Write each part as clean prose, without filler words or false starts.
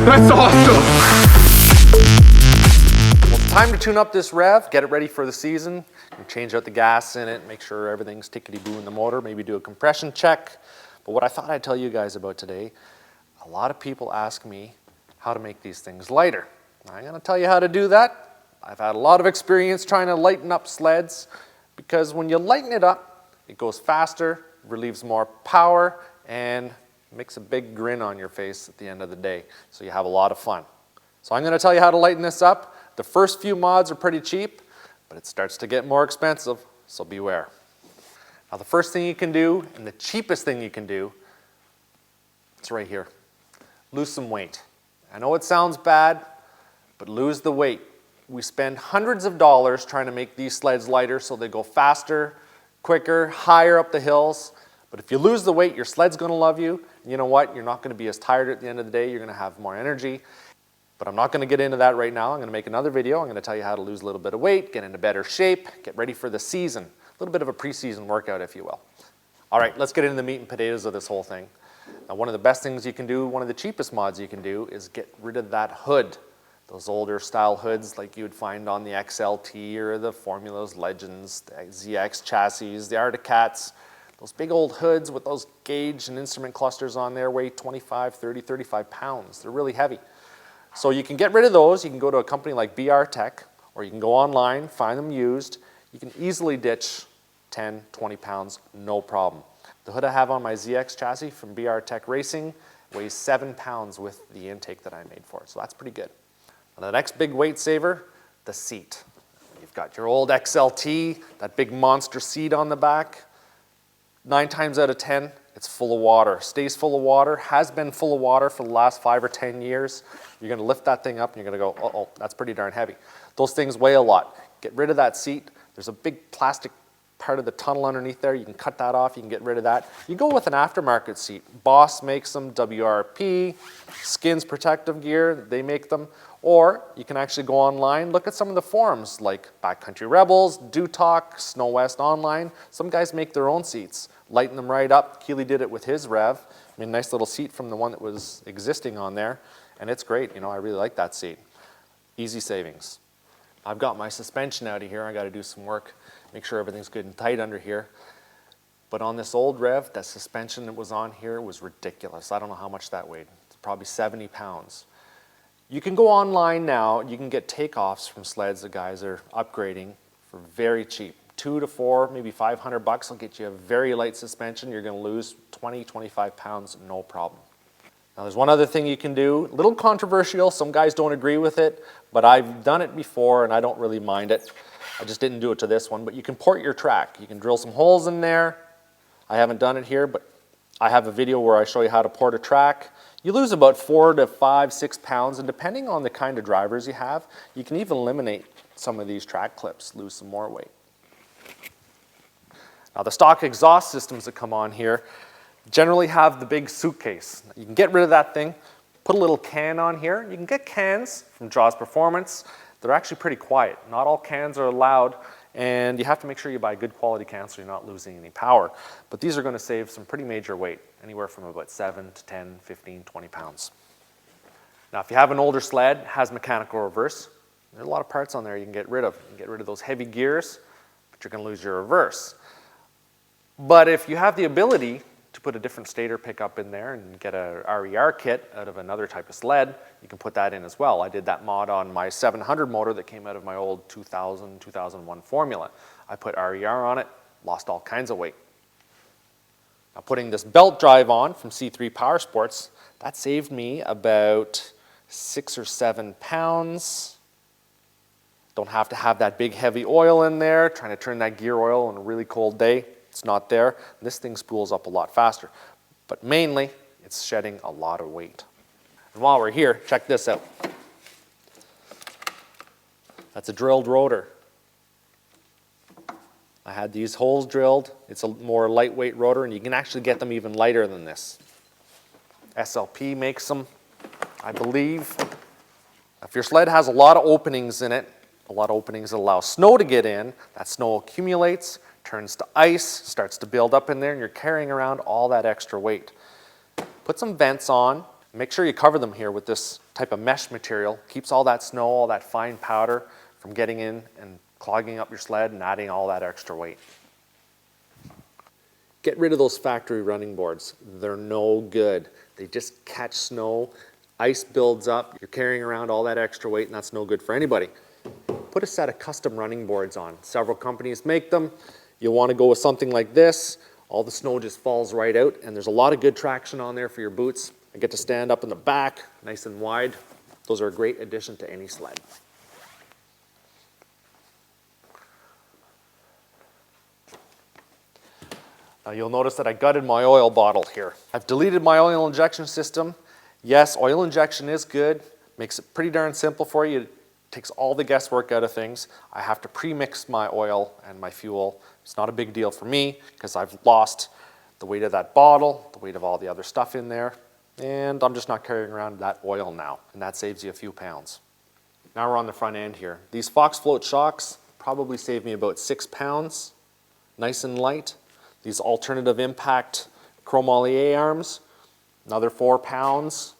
That's awesome! Well, it's time to tune up this rev, get it ready for the season, and change out the gas in it, make sure everything's tickety-boo in the motor, maybe do a compression check. But what I thought I'd tell you guys about today, a lot of people ask me how to make these things lighter. I'm going to tell you how to do that. I've had a lot of experience trying to lighten up sleds, because when you lighten it up, it goes faster, relieves more power, and makes a big grin on your face at the end of the day. So you have a lot of fun. So I'm going to tell you how to lighten this up. The first few mods are pretty cheap, but it starts to get more expensive, so beware. Now the first thing you can do, and the cheapest thing you can do, it's right here. Lose some weight. I know it sounds bad, but lose the weight. We spend hundreds of dollars trying to make these sleds lighter so they go faster, quicker, higher up the hills. But if you lose the weight, your sled's going to love you. You know what? You're not going to be as tired at the end of the day. You're going to have more energy. But I'm not going to get into that right now. I'm going to make another video. I'm going to tell you how to lose a little bit of weight, get into better shape, get ready for the season. A little bit of a preseason workout, if you will. All right, let's get into the meat and potatoes of this whole thing. Now, one of the best things you can do, one of the cheapest mods you can do, is get rid of that hood. Those older style hoods like you would find on the XLT or the Formulas, Legends, the ZX chassis, the Arctic Cats. Those big old hoods with those gauge and instrument clusters on there weigh 25, 30, 35 pounds. They're really heavy. So you can get rid of those. You can go to a company like BR Tech, or you can go online, find them used. You can easily ditch 10, 20 pounds, no problem. The hood I have on my ZX chassis from BR Tech Racing weighs 7 pounds with the intake that I made for it, so that's pretty good. Now the next big weight saver, the seat. You've got your old XLT, that big monster seat on the back. 9 times out of 10, it's full of water. Stays full of water, has been full of water for the last 5 or 10 years. You're going to lift that thing up and you're going to go, uh-oh, that's pretty darn heavy. Those things weigh a lot. Get rid of that seat. There's a big plastic part of the tunnel underneath there. You can cut that off. You can get rid of that. You go with an aftermarket seat. Boss makes them, WRP, Skins Protective Gear, they make them. Or you can actually go online, look at some of the forums like Backcountry Rebels, Do Talk, Snow West Online. Some guys make their own seats, lighten them right up. Keely did it with his Rev. I mean, nice little seat from the one that was existing on there. And it's great, you know, I really like that seat. Easy savings. I've got my suspension out of here. I got to do some work, make sure everything's good and tight under here. But on this old Rev, that suspension that was on here was ridiculous. I don't know how much that weighed. It's probably 70 pounds. You can go online now, you can get takeoffs from sleds that guys are upgrading for very cheap. 2 to 4, maybe 500 bucks will get you a very light suspension. You're going to lose 20, 25 pounds, no problem. Now there's one other thing you can do, a little controversial, some guys don't agree with it, but I've done it before and I don't really mind it. I just didn't do it to this one, but you can port your track. You can drill some holes in there. I haven't done it here, but I have a video where I show you how to port a track. You lose about 4 to 5, 6 pounds, and depending on the kind of drivers you have, you can even eliminate some of these track clips, lose some more weight. Now the stock exhaust systems that come on here generally have the big suitcase. You can get rid of that thing, put a little can on here. You can get cans from Jaws Performance. They're actually pretty quiet. Not all cans are allowed, and you have to make sure you buy good quality cans so you're not losing any power. But these are going to save some pretty major weight, anywhere from about 7 to 10, 15, 20 pounds. Now if you have an older sled, it has mechanical reverse, there's a lot of parts on there you can get rid of. You can get rid of those heavy gears, but you're going to lose your reverse. But if you have the ability to put a different stator pickup in there and get a RER kit out of another type of sled, you can put that in as well. I did that mod on my 700 motor that came out of my old 2000, 2001 Formula. I put RER on it, lost all kinds of weight. Now putting this belt drive on from C3 Power Sports, that saved me about 6 or 7 pounds. Don't have to have that big heavy oil in there, trying to turn that gear oil on a really cold day. It's not there. This thing spools up a lot faster. But mainly, it's shedding a lot of weight. And while we're here, check this out. That's a drilled rotor. I had these holes drilled. It's a more lightweight rotor, and you can actually get them even lighter than this. SLP makes them, I believe. If your sled has a lot of openings in it, a lot of openings that allow snow to get in, that snow accumulates, turns to ice, starts to build up in there, and you're carrying around all that extra weight. Put some vents on. Make sure you cover them here with this type of mesh material. Keeps all that snow, all that fine powder from getting in and clogging up your sled and adding all that extra weight. Get rid of those factory running boards. They're no good. They just catch snow, ice builds up, you're carrying around all that extra weight, and that's no good for anybody. Put a set of custom running boards on. Several companies make them. You'll want to go with something like this. All the snow just falls right out, and there's a lot of good traction on there for your boots. I get to stand up in the back, nice and wide. Those are a great addition to any sled. Now you'll notice that I gutted my oil bottle here. I've deleted my oil injection system. Yes, oil injection is good. Makes it pretty darn simple for you. It takes all the guesswork out of things. I have to pre-mix my oil and my fuel. It's not a big deal for me because I've lost the weight of that bottle, the weight of all the other stuff in there, and I'm just not carrying around that oil now, and that saves you a few pounds. Now we're on the front end here. These Fox Float shocks probably save me about 6 pounds, nice and light. These alternative impact chromoly arms, another 4 pounds.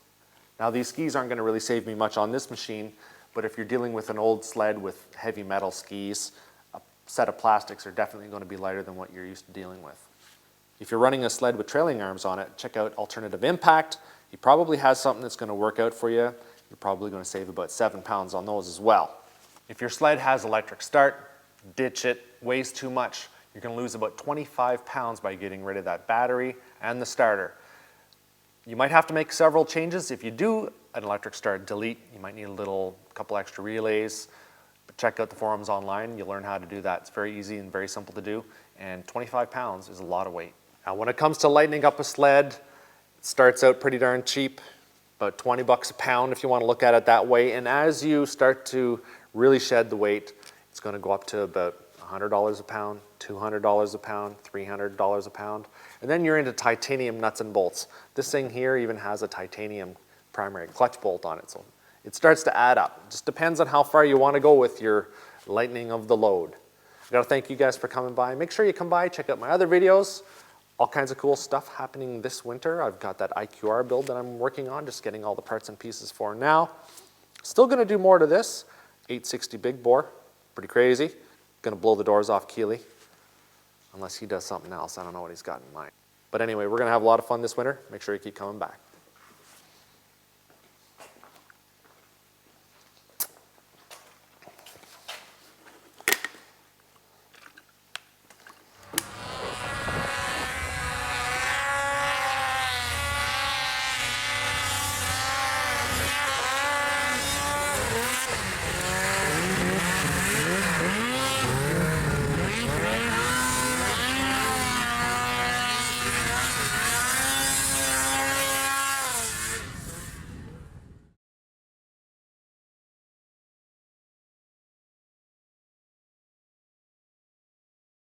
Now these skis aren't going to really save me much on this machine, but if you're dealing with an old sled with heavy metal skis, a set of plastics are definitely going to be lighter than what you're used to dealing with. If you're running a sled with trailing arms on it, check out alternative impact. He probably has something that's going to work out for you. You're probably going to save about 7 pounds on those as well. If your sled has electric start, ditch it, weighs too much. You're going to lose about 25 pounds by getting rid of that battery and the starter. You might have to make several changes. If you do an electric start delete, you might need a couple extra relays. But check out the forums online. You'll learn how to do that. It's very easy and very simple to do. And 25 pounds is a lot of weight. Now when it comes to lightening up a sled, it starts out pretty darn cheap, about 20 bucks a pound if you want to look at it that way. And as you start to really shed the weight, it's going to go up to about $100 a pound, $200 a pound, $300 a pound. And then you're into titanium nuts and bolts. This thing here even has a titanium primary clutch bolt on it. So it starts to add up. It just depends on how far you want to go with your lightening of the load. I gotta thank you guys for coming by. Make sure you come by, check out my other videos. All kinds of cool stuff happening this winter. I've got that IQR build that I'm working on, just getting all the parts and pieces for now. Still gonna do more to this. 860 big bore, pretty crazy. Gonna blow the doors off Keeley, unless he does something else. I don't know what he's got in mind. But anyway, we're gonna have a lot of fun this winter. Make sure you keep coming back.